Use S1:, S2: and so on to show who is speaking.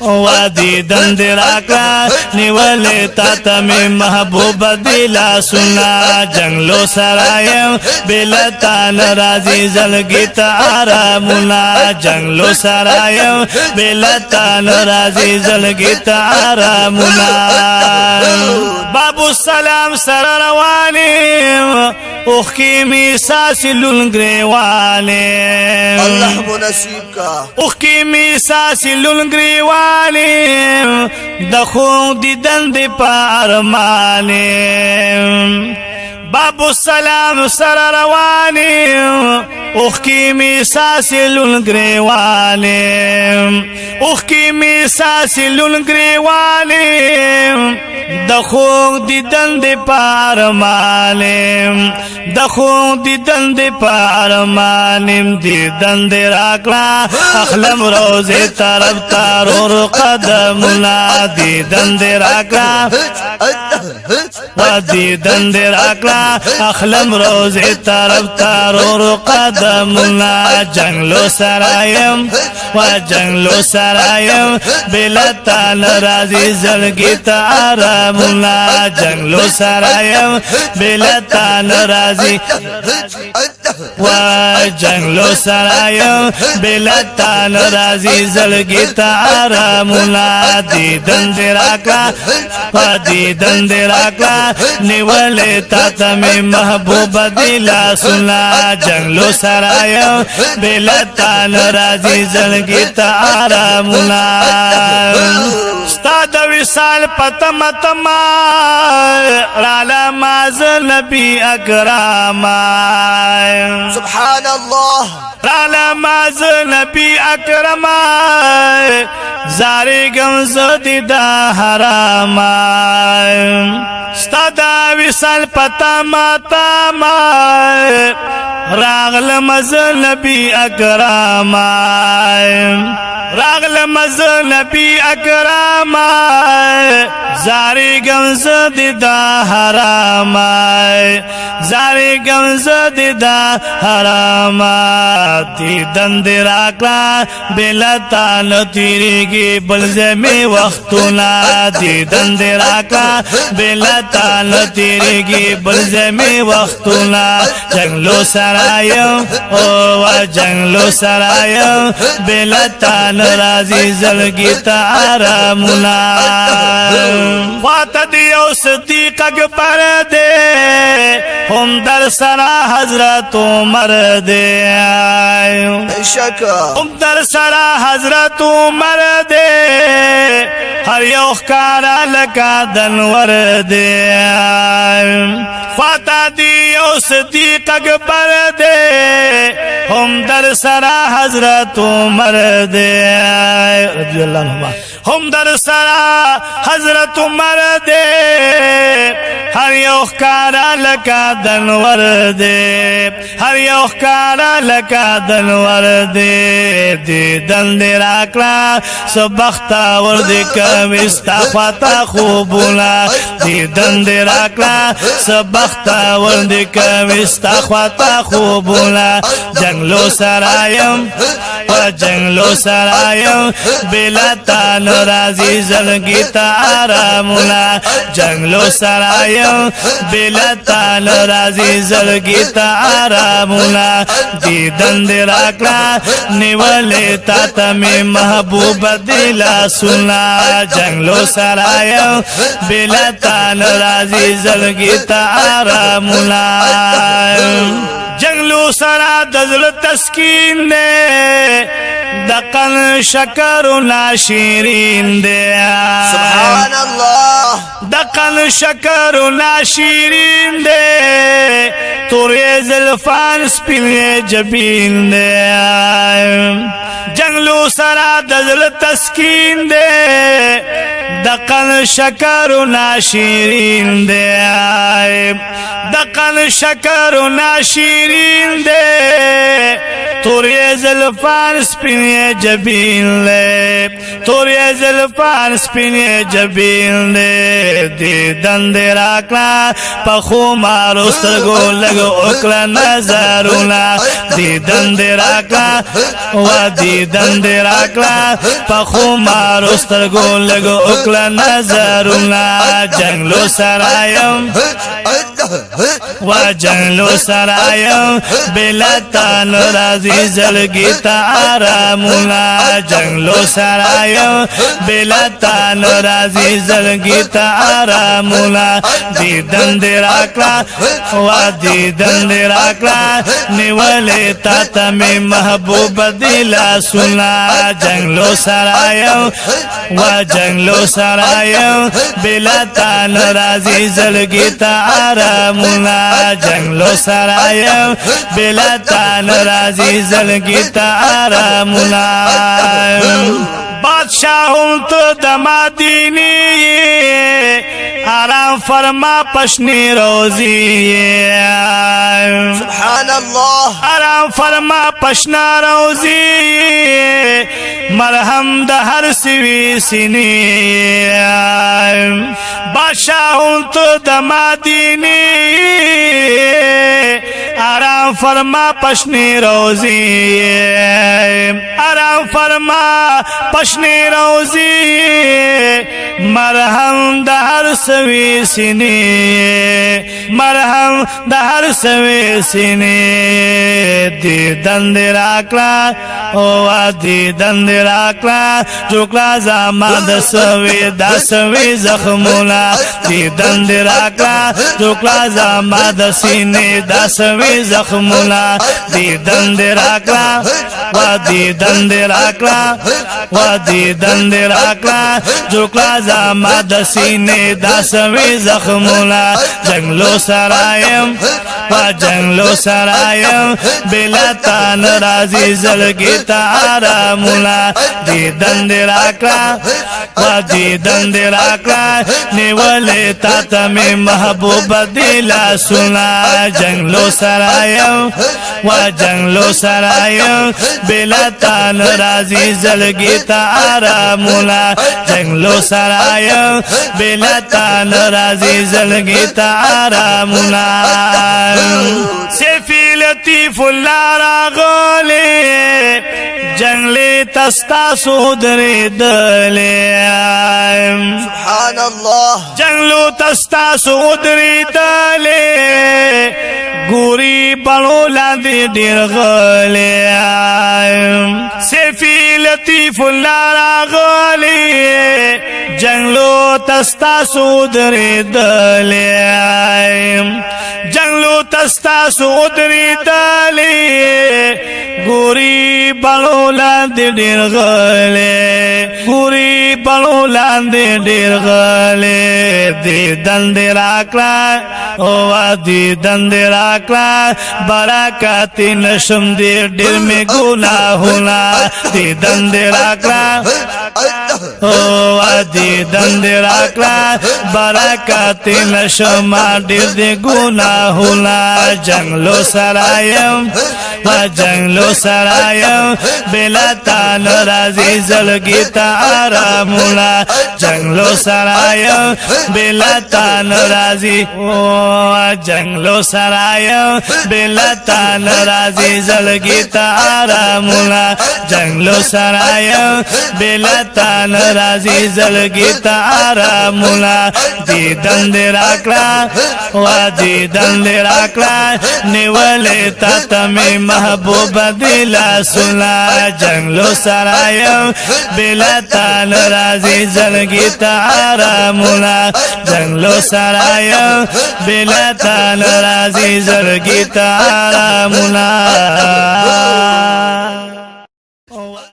S1: وادي دند راکا نیولے تا میں محبوب دلا سنا جنگلو سرایم بلتا نرازی زلگی تارامنا جنگلو سرایم بلتا نرازی زلگی تارامنا بابو السلام سر روانیم اوخی می ساسی لنگریوانیم
S2: اللہ منصیب کا
S1: اوخی می ساسی لنگریوانیم دخون دی دند پارمانیم بابو السلام سر روانیم اوخی می ساسی لنگریوانیم اوخی می ساسی لنگریوانیم دخون دی دند پارمانیم دخون دی دند پارمانیم دی دند راکلا اخلم روزی طرف تارور قدمنا دی دند راکلا و دی دند راکلا اخلم روزی طرف تارور قدمنا جنگلو سرایم و جنگلو سرایم بلتا نرازی زلگی تارامنا جنگلو سرایم بلتا نرازی و جنگلو سرایم بلتا نرازی زلگی تارامنا دیدن دراکا و دیدن دراکا نیولی تاتا میں محبوب دلا سنا جنگلو سرایم بلتا نرازی زلگی تارامنا استاد وصال پتم تما رالا ماز نبی اکرام
S2: سبحان اللہ
S1: رالا ماز نبی اکرم زاری گمز دیدا حرام استاد وصال پتم تما راغل مز نبی اکرام راغل مز نبی اکرام زاری گمز دیدا حرام زاری گمز دیدا حرام دیدن دراکلا بلتا نتیریگی بلزمی وقتنا دیدن دراکلا بلتا نتیریگی بلزمی وقتنا جنگلو سرایم او جنگلو سرایم بلتا نرازی زلگی تارامنا خواتا دیو صدیق اکبر دے ہم در سرا حضرت عمر دے
S2: شکا
S1: ہم در سرا حضرت عمر دے ہر یو خکارا لکا دنور دے خواتا دیو صدیق اکبر دے ہم در سرا حضرت عمر دے رضی اللہ عنہ ہم در سرا حضرت عمر دے ہر یو خکارا لکا دنور دے ہر یو خکارا لکا دنور دے دیدن دی راکلا سبختا وردی کمیستا خواتا خوبونا دیدن دی راکلا سبختا وردی کمیستا خواتا خوبونا جنگلو سرایم و جنگلو سرایم بلتا نرازی زلگی تارامنا جنگلو سرایم بلتا نرازی زلگی تارامنا دیدن دراکلا نیولی تاتا میں محبوب دلا سنا جنگلو سرایم بلتا نرازی زلگی تارامنا جنگلو سرا دزل تسکین دے دقن شکر و ناشیرین دے
S2: سبحان اللہ
S1: دقن شکر و ناشیرین دے توری زلفان سپین جبین دے جنگلو سرا دزل تسکین دے دقن شکر و ناشیرین دے دقن شکر و ناشیرین دے توری زلفان سپین جبین لے توری زلفان سپین جبین لے دیدن دی راکلا پخو مارو سترگو لگو اکلا نظرونا دیدن دی راکلا و دیدن دی راکلا پخو مارو سترگو لگو اکلا نظرونا جنگلو سرایم و جنگلو سرایم بلتان رازی زلگی تا آرامونا جنگلو سرایم بلتان رازی زلگی تا آرامونا دیدن دی راکلا و دیدن دی راکلا نیولی تا تمی محبوب دیلا سنا جنگلو سرایم و جنگلو سرایم بلتان رازی زلگی تا آرامونا جنگلو سرایم بلتان رازی زلگی تا آرامونا بادشاہوں تو دمادینی آرام فرما پشنی روزی
S2: سبحان اللہ
S1: آرام فرما پشنا روزی مرہم دا ہر سوی سینی بادشاہوں تو دمادینی آرام فرما پشنی روزی آرام فرما پشنی روزی مرہم دا ہر سوی سینی مرہم دا ہر سوی سینی دیدن دی راکلا او دیدن دی راکلا جوکلا زمان دا سوی زخمونا دیدن دی راکلا جوکلا زمان دا سینی دا سوی زخمونا دیدن دی راکلا و دیدن دی راکلا و دیدن دی راکلا جوکلا زمان دا سینی دا سوی زخمونا جنگلو سرایم و جنگلو سرایم بلتان رازی زلگی تا آرامونا دیدن دی راکلا و دیدن دی راکلا نیولی تا تمی محبوب دیلا سنا جنگلو سرایم و جنگلو سرایم بلتان رازی زلگی تا آرامونا جنگلو سرایم بلتان رازی زلگی تا آرامونا سیفی لطیف اللہ راغولی جنگلی تستا سودری دلی
S2: سبحان اللہ
S1: جنگلو تستا سودری دلی گوری بلو لاندی دیر غلی سیفی لطیف اللہ راغولی جنگلو تستا سودری دلی جنگلو تستا سودری دلی گوری بلو لاندی دیر غلی گوری بلو لاندی دیر غلی دیدن دی راکلا او دیدن دی راکلا برکاتی نشم دی دیر میں گناہونا دیدن دی راکلا او دیدن دی راکلا برکاتی نشم دیر دی گناہونا جنگلو سرایم و جنگلو سرایم بلتان رازی زلگی تا آرامونا جنگلو سرایم بلتان رازی جنگلو سرایم بلتان رازی زلگی تا آرامونا جنگلو سرایم بلتان رازی زلگی تا آرامونا دیدن دی راکلا و دیدن دی راکلا نیولی تا تمی محبوب دیلا سنا جنگلو سرایم بلتان رازی زلگی تا آرامونا جنگلو سرایم بلتان رازی زلگی تا آرامونا